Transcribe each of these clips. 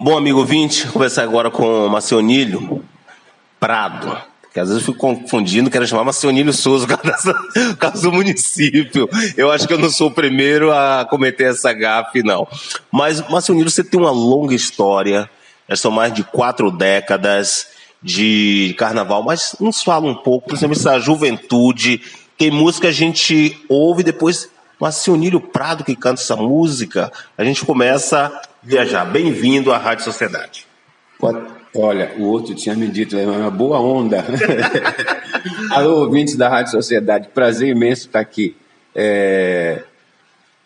Bom, amigo ouvinte, vou conversar agora com Marcionílio Prado, que às vezes eu fico confundindo, quero chamar Marcionílio Souza por causa do município. Eu acho que eu não sou o primeiro a cometer essa gafe, não. Mas, Marcionílio, você tem uma longa história, já são mais de 4 décadas de carnaval, mas nos fala um pouco, por exemplo, essa juventude, tem música que a gente ouve depois, Marcionílio Prado que canta essa música, a gente começa a viajar. Bem-vindo à Rádio Sociedade. Olha, o outro tinha me dito, é uma boa onda. Alô, ouvintes da Rádio Sociedade, prazer imenso estar aqui.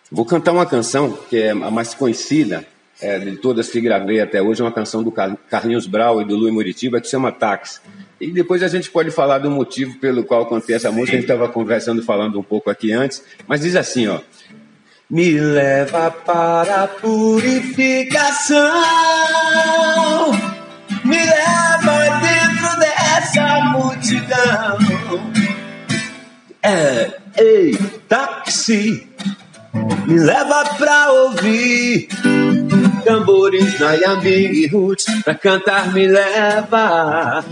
Vou cantar uma canção que é a mais conhecida de todas que gravei até hoje, uma canção do Carlinhos Brau e do Luiz Muritiba, que se chama Táxi. E depois a gente pode falar do motivo pelo qual eu cantei essa música, a gente estava conversando, falando um pouco aqui antes, mas diz assim, ó. Me leva para a purificação, me leva dentro dessa multidão. Ei, táxi, me leva pra ouvir tambores na Yambing Roots, pra cantar me leva,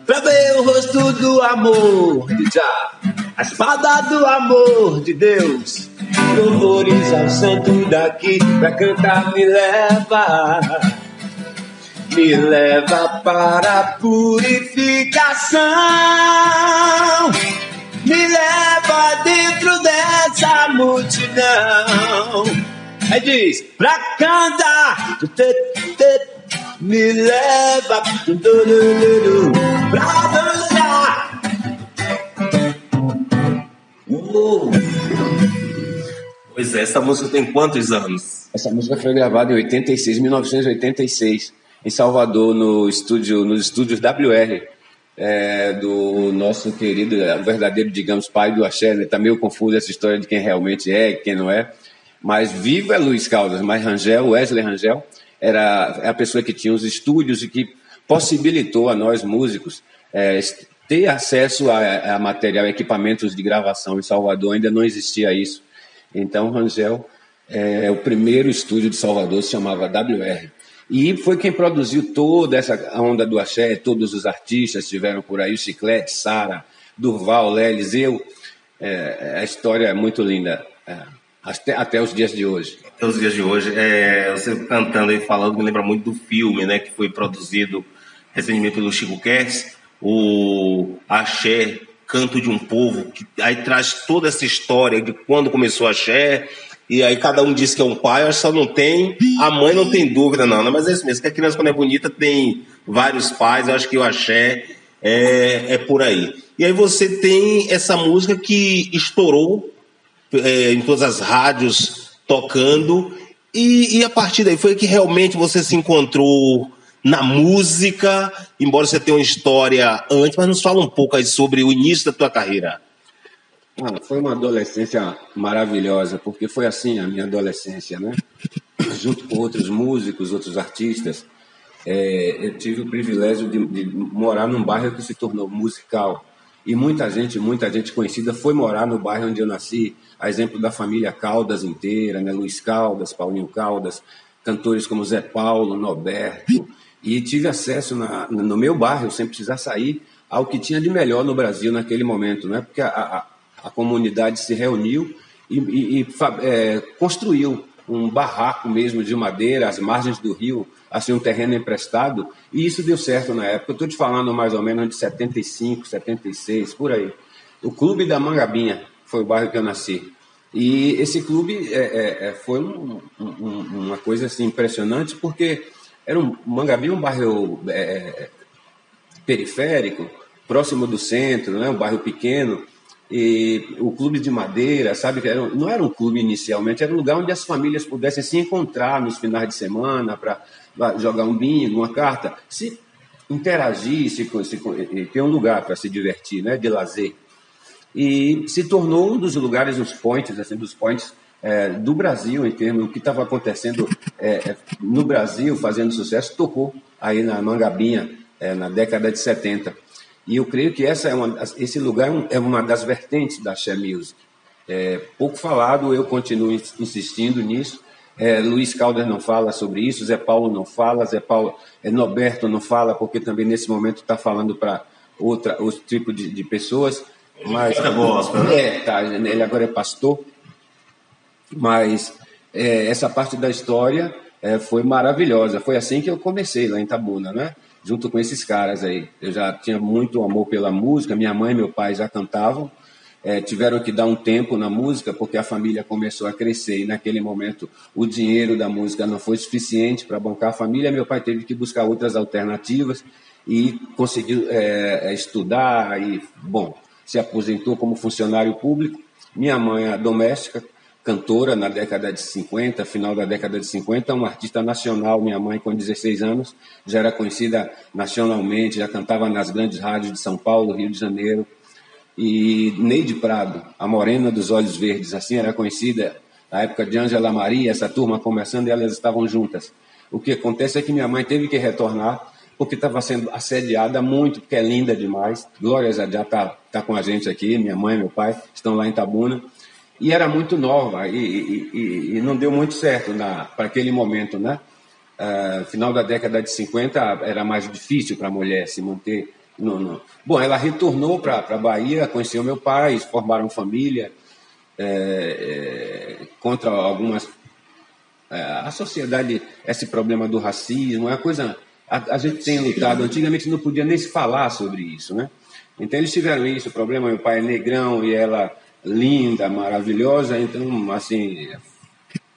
pra ver o rosto do amor de Jah, a espada do amor de Deus, louvores ao santo daqui, pra cantar me leva para a purificação, me leva dentro dessa multidão. Aí diz, pra cantar, me leva pra dançar. Pois é, essa música tem quantos anos? Essa música foi gravada em 1986, em Salvador, nos estúdios WR, do nosso querido, verdadeiro, digamos, pai do axé. Está meio confuso essa história de quem realmente é e quem não é. Mas vivo é Luiz Caldas, mas Wesley Rangel, era a pessoa que tinha os estúdios e que possibilitou a nós, músicos, ter acesso a material, equipamentos de gravação. Em Salvador ainda não existia isso. Então, Rangel, o primeiro estúdio de Salvador se chamava WR. E foi quem produziu toda essa onda do axé, todos os artistas estiveram por aí, o Chiclete, Sara, Durval, Lelis, eu. A história é muito linda, até os dias de hoje. Até os dias de hoje. Você cantando e falando, me lembra muito do filme, né, que foi produzido recentemente pelo Chico Kers, o Axé, Canto de um Povo, que aí traz toda essa história de quando começou o axé, e aí cada um diz que é um pai, eu acho que só não tem, a mãe não tem dúvida não, mas é isso mesmo, que a criança quando é bonita tem vários pais, eu acho que o axé é por aí. E aí você tem essa música que estourou em todas as rádios tocando, e a partir daí foi que realmente você se encontrou na música, embora você tenha uma história antes, mas nos fala um pouco aí sobre o início da tua carreira. Foi uma adolescência maravilhosa, porque foi assim a minha adolescência, né? Junto com outros músicos, outros artistas, eu tive o privilégio de morar num bairro que se tornou musical. E muita gente conhecida foi morar no bairro onde eu nasci, a exemplo da família Caldas inteira, né? Luiz Caldas, Paulinho Caldas, cantores como Zé Paulo, Norberto. E tive acesso no meu bairro, sem precisar sair, ao que tinha de melhor no Brasil naquele momento, né? Porque a comunidade se reuniu e construiu um barraco mesmo de madeira às margens do rio, assim, um terreno emprestado, e isso deu certo na época. Eu estou te falando mais ou menos de 75, 76, por aí. O Clube da Mangabinha foi o bairro que eu nasci. E esse clube foi uma coisa assim, impressionante, porque Mangabinha é um bairro periférico, próximo do centro, né? Um bairro pequeno, e o clube de madeira, sabe, não era um clube inicialmente, era um lugar onde as famílias pudessem se encontrar nos finais de semana para jogar um bingo, uma carta, se interagir, ter um lugar para se divertir, né? De lazer. E se tornou um dos lugares, dos points do Brasil, em termos do que estava acontecendo no Brasil, fazendo sucesso, tocou aí na Mangabinha, na década de 70. E eu creio que esse lugar é uma das vertentes da Axé Music. Pouco falado, eu continuo insistindo nisso, Luiz Caldas não fala sobre isso, Zé Paulo não fala, Norberto não fala, porque também nesse momento está falando para outro tipo de pessoas. Mas gospel, né? Ele agora é pastor, mas essa parte da história foi maravilhosa. Foi assim que eu comecei lá em Itabuna, né? Junto com esses caras aí. Eu já tinha muito amor pela música, minha mãe e meu pai já cantavam, tiveram que dar um tempo na música porque a família começou a crescer e naquele momento o dinheiro da música não foi suficiente para bancar a família. Meu pai teve que buscar outras alternativas e conseguiu estudar e, bom, se aposentou como funcionário público. Minha mãe é doméstica, cantora na década de 50, final da década de 50, uma artista nacional. Minha mãe, com 16 anos, já era conhecida nacionalmente, já cantava nas grandes rádios de São Paulo, Rio de Janeiro. E Neide Prado, a morena dos olhos verdes, assim era conhecida na época de Ângela Maria, essa turma começando, e elas estavam juntas. O que acontece é que minha mãe teve que retornar, porque estava sendo assediada muito, porque é linda demais. Glória a Deus, tá com a gente aqui, minha mãe e meu pai estão lá em Itabuna. E era muito nova, e não deu muito certo para aquele momento, né? Final da década de 50 era mais difícil para a mulher se manter. Bom, ela retornou para a Bahia, conheceu meu pai, formaram família, contra algumas... a sociedade, esse problema do racismo, é uma coisa... A gente tem lutado, antigamente não podia nem se falar sobre isso, né? Então eles tiveram isso, o problema, meu pai é negrão e ela linda, maravilhosa, então, assim,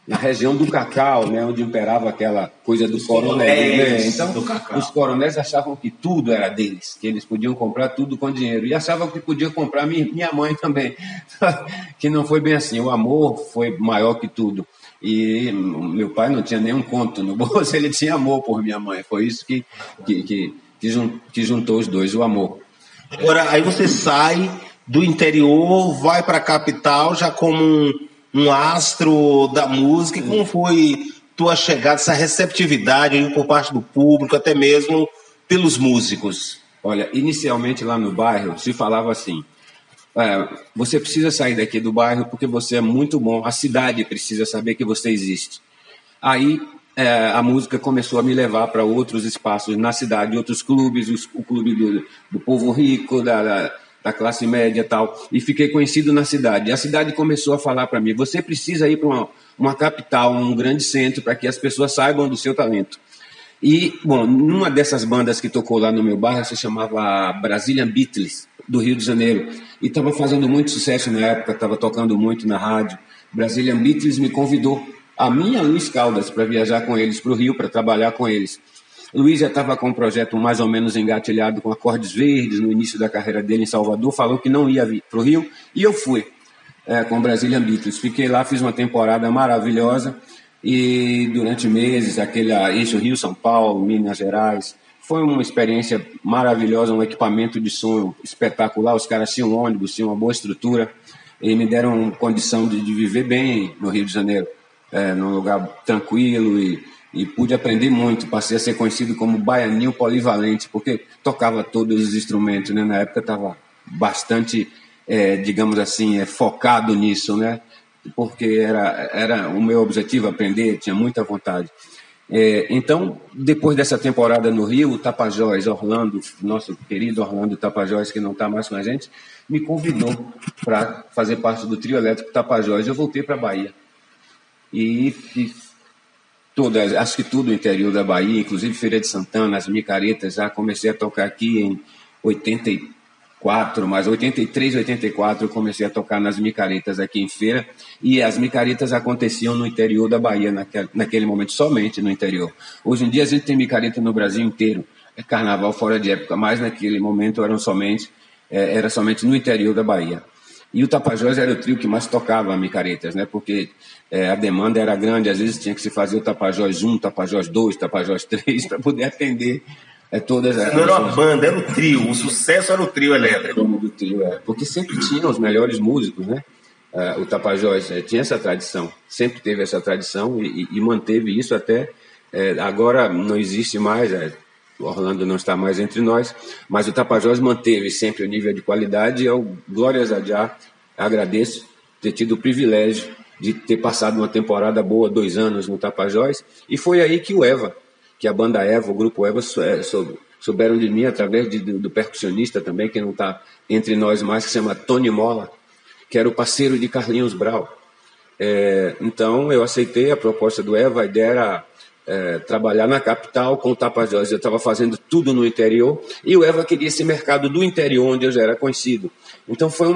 na região do Cacau, né, onde imperava aquela coisa do coronel, né? Então, os coronéis achavam que tudo era deles, que eles podiam comprar tudo com dinheiro, e achavam que podiam comprar minha mãe também, que não foi bem assim, o amor foi maior que tudo. E meu pai não tinha nenhum conto no bolso, ele tinha amor por minha mãe. Foi isso que juntou os dois, o amor. Agora, aí você sai do interior, vai para a capital já como um astro da música. E como foi tua chegada, essa receptividade aí por parte do público, até mesmo pelos músicos? Olha, inicialmente lá no bairro se falava assim: você precisa sair daqui do bairro porque você é muito bom, a cidade precisa saber que você existe. Aí a música começou a me levar para outros espaços na cidade, outros clubes, o clube do povo rico, da classe média e tal, e fiquei conhecido na cidade. E a cidade começou a falar para mim: você precisa ir para uma capital, um grande centro, para que as pessoas saibam do seu talento. E, bom, numa dessas bandas que tocou lá no meu bairro, se chamava Brazilian Beatles, do Rio de Janeiro, e estava fazendo muito sucesso na época, estava tocando muito na rádio. Brazilian Beatles me convidou, a minha Luiz Caldas, para viajar com eles para o Rio, para trabalhar com eles. Luiz já estava com um projeto mais ou menos engatilhado com Acordes Verdes, no início da carreira dele em Salvador, falou que não ia vir para o Rio, e eu fui com Brazilian Beatles. Fiquei lá, fiz uma temporada maravilhosa, e durante meses, eixo Rio-São Paulo, Minas Gerais, foi uma experiência maravilhosa, um equipamento de som espetacular. Os caras tinham ônibus, tinham uma boa estrutura, e me deram condição de viver bem no Rio de Janeiro, num lugar tranquilo, e pude aprender muito. Passei a ser conhecido como baianinho polivalente, porque tocava todos os instrumentos, né? Na época estava bastante, digamos assim, focado nisso, né? Porque era o meu objetivo aprender, tinha muita vontade. Então, depois dessa temporada no Rio, o Tapajós, Orlando, nosso querido Orlando Tapajós, que não está mais com a gente, me convidou para fazer parte do trio elétrico Tapajós. Eu voltei para a Bahia e fiz acho que tudo o interior da Bahia, inclusive Feira de Santana, as micaretas. Já comecei a tocar aqui em 84, mas 83, 84 eu comecei a tocar nas micaretas aqui em Feira, e as micaretas aconteciam no interior da Bahia naquele momento, somente no interior. Hoje em dia a gente tem micareta no Brasil inteiro, é carnaval fora de época, mas naquele momento era somente no interior da Bahia. E o Tapajós era o trio que mais tocava micaretas, né? Porque a demanda era grande, às vezes tinha que se fazer o Tapajós 1, Tapajós 2, Tapajós 3, para poder atender todas as... Não era uma banda, era o trio, o sucesso era o trio elétrico. Do trio, porque sempre tinha os melhores músicos, né? O Tapajós tinha essa tradição, sempre teve essa tradição e manteve isso até... agora não existe mais... O Orlando não está mais entre nós, mas o Tapajós manteve sempre o nível de qualidade, e eu, glórias a Deus, agradeço ter tido o privilégio de ter passado uma temporada boa, 2 anos no Tapajós, e foi aí que o Eva, que a banda Eva, o grupo Eva, souberam de mim através do percussionista também, que não está entre nós mais, que se chama Tony Mola, que era o parceiro de Carlinhos Brau. Então eu aceitei a proposta do Eva. A ideia era trabalhar na capital com o Tapajós. Eu estava fazendo tudo no interior e o Eva queria esse mercado do interior, onde eu já era conhecido. Então foi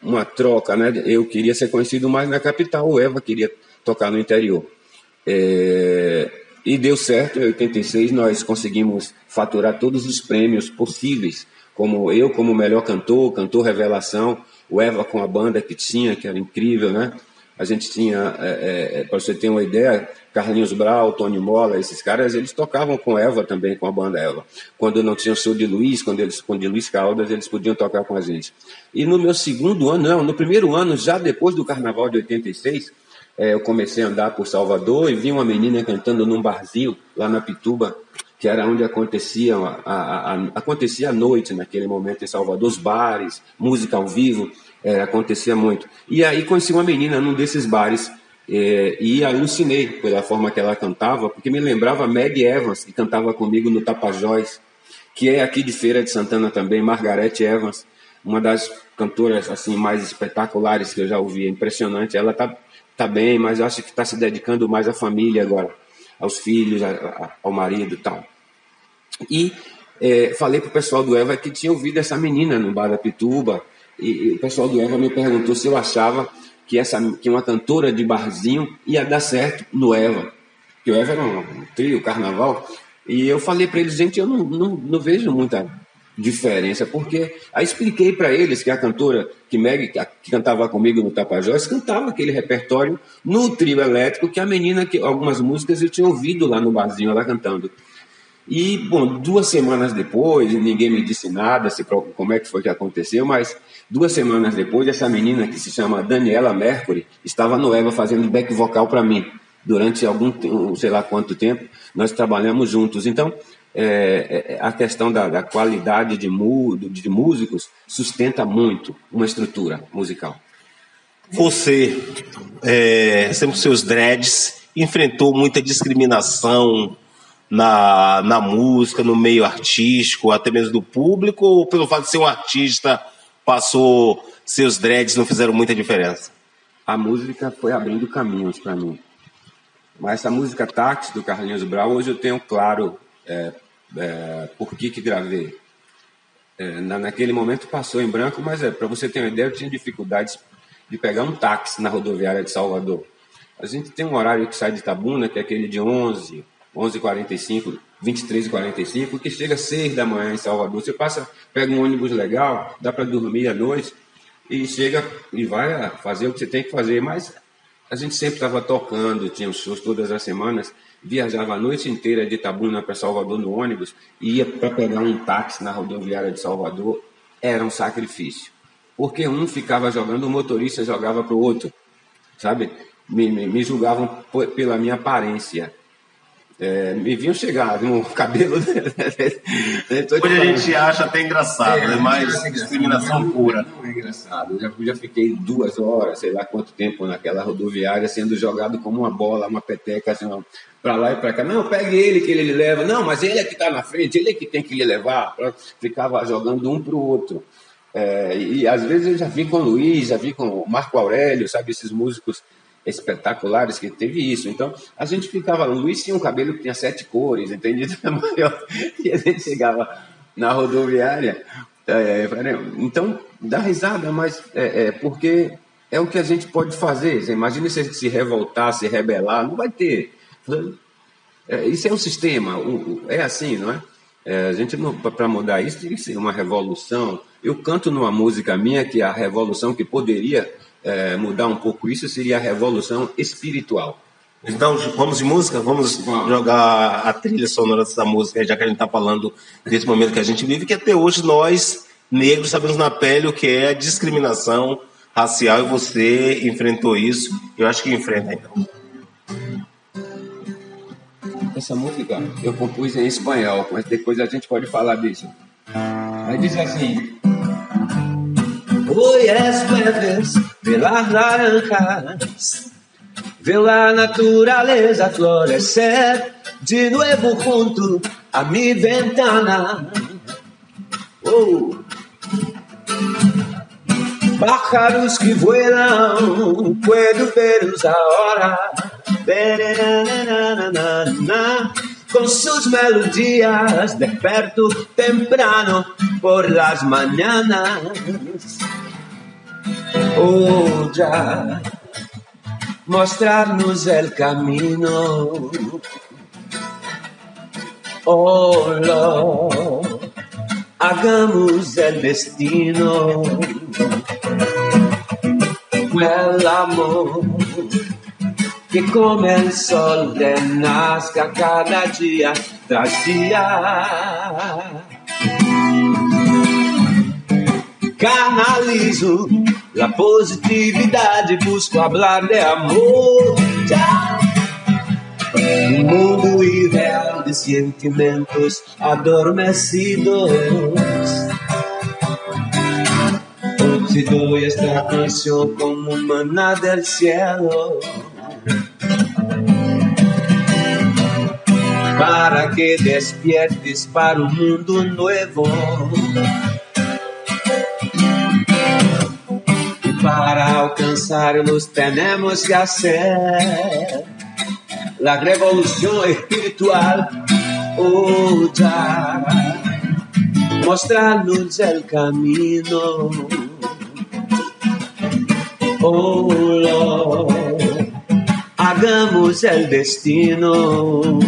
uma troca, né? Eu queria ser conhecido mais na capital, o Eva queria tocar no interior. E deu certo. Em 86 nós conseguimos faturar todos os prêmios possíveis, como eu como melhor cantor revelação, o Eva com a banda que tinha, que era incrível, né? A gente tinha, para você ter uma ideia, Carlinhos Brau, Tony Mola, esses caras, eles tocavam com Eva também, com a banda Eva. Quando não tinha o show de Luiz, com de Luiz Caldas, eles podiam tocar com a gente. E no meu segundo ano, não, no primeiro ano, já depois do Carnaval de 86, eu comecei a andar por Salvador e vi uma menina cantando num barzinho lá na Pituba, que era onde acontecia a noite naquele momento em Salvador, os bares, música ao vivo, acontecia muito. E aí conheci uma menina num desses bares e alucinei pela forma que ela cantava, porque me lembrava Meg Evans, que cantava comigo no Tapajós, que é aqui de Feira de Santana também, Margareth Evans, uma das cantoras assim mais espetaculares que eu já ouvi, é impressionante. Ela tá bem, mas eu acho que está se dedicando mais à família agora, aos filhos, ao marido e tal. E falei pro pessoal do Eva que tinha ouvido essa menina no bar da Pituba, e o pessoal do Eva me perguntou se eu achava que uma cantora de barzinho ia dar certo no Eva, que o Eva era um trio, carnaval, e eu falei para eles, gente, eu não vejo muita diferença, porque aí expliquei para eles que a cantora, que Meg, que cantava comigo no Tapajós, cantava aquele repertório no trio elétrico, que a menina, que algumas músicas eu tinha ouvido lá no barzinho, ela cantando. E, bom, 2 semanas depois, ninguém me disse nada, como é que foi que aconteceu, mas 2 semanas depois, essa menina que se chama Daniela Mercury estava no Eva fazendo back vocal para mim. Durante sei lá quanto tempo, nós trabalhamos juntos. Então, a questão da qualidade de músicos sustenta muito uma estrutura musical. Você, sempre com seus dreads, enfrentou muita discriminação na música, no meio artístico, até mesmo do público, ou pelo fato de ser um artista, seus dreads não fizeram muita diferença? A música foi abrindo caminhos para mim. Mas essa música Táxi, do Carlinhos Brau, hoje eu tenho claro por que gravei. Naquele momento passou em branco, mas para você ter uma ideia, eu tinha dificuldades de pegar um táxi na rodoviária de Salvador. A gente tem um horário que sai de Itabuna, que é aquele de 11h45, 23h45, que chega às 6 da manhã em Salvador. Você pega um ônibus legal, dá para dormir à noite, e chega e vai fazer o que você tem que fazer. Mas a gente sempre estava tocando, tinha shows todas as semanas, viajava a noite inteira de Itabuna para Salvador no ônibus, e ia para pegar um táxi na rodoviária de Salvador. Era um sacrifício, porque um ficava jogando, o motorista jogava para o outro, sabe? Me julgavam pela minha aparência. Me vinham chegar no cabelo. Hoje a gente acha até engraçado, né? Mas discriminação pura. Não é engraçado. Eu já fiquei 2 horas, sei lá quanto tempo, naquela rodoviária, sendo jogado como uma bola, uma peteca, assim, para lá e para cá. Não, pegue ele que ele lhe leva. Não, mas ele é que está na frente, ele é que tem que lhe levar. Ficava jogando um para o outro. E às vezes eu já vi com o Luiz, já vi com o Marco Aurélio, sabe, esses músicos espetaculares que teve isso. Então a gente ficava, o Luiz tinha um cabelo que tinha 7 cores, entendido? E a gente chegava na rodoviária, então dá risada, mas porque é o que a gente pode fazer. Você imagina se revoltar, se rebelar, não vai ter. Isso é um sistema, é assim, não é? A gente, para mudar isso, tem que ser uma revolução. Eu canto numa música minha que a revolução que poderia mudar um pouco isso seria a revolução espiritual. Então, vamos de música? Vamos jogar a trilha sonora dessa música, já que a gente está falando desse momento que a gente vive, que até hoje nós, negros, sabemos na pele o que é a discriminação racial, e você enfrentou isso. Eu acho que enfrenta, então. Essa música eu compus em espanhol, mas depois a gente pode falar disso. Aí diz assim: Hoy es jueves de las naranjas, veo la naturaleza florecer de nuevo junto a mi ventana. Oh. Pájaros que vuelan, puedo verlos ahora, con sus melodías desperto temprano por las mañanas. Oh, ya, mostrarnos el camino. Oh, Lord, hagamos el destino. El amor que como el sol renazca cada día tras día. Canalizo la positividad y busco hablar de amor. Un mundo ideal de sentimientos adormecidos. Te doy esta canción como maná del cielo, para que despiertes para un mundo nuevo. Y para alcanzarlos tenemos que hacer la revolución espiritual. Oh, ya, mostrarnos el camino. Oh, Lord, hagamos el destino.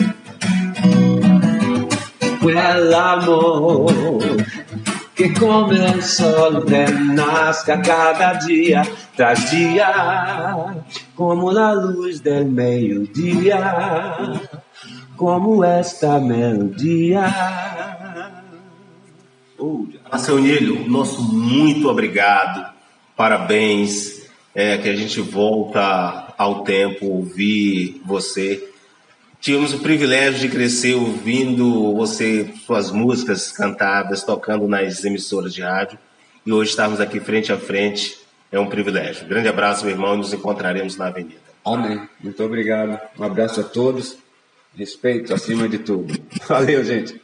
El amor que como el sol renazca cada día tras día, como la luz del meio-dia, como esta melodia. Seu Nilho, nosso muito obrigado, parabéns. Que a gente volta ao tempo, ouvir você. Tivemos o privilégio de crescer ouvindo você, suas músicas cantadas, tocando nas emissoras de rádio. E hoje estarmos aqui frente a frente é um privilégio. Grande abraço, meu irmão, e nos encontraremos na avenida. Amém. Muito obrigado. Um abraço a todos. Respeito acima de tudo. Valeu, gente.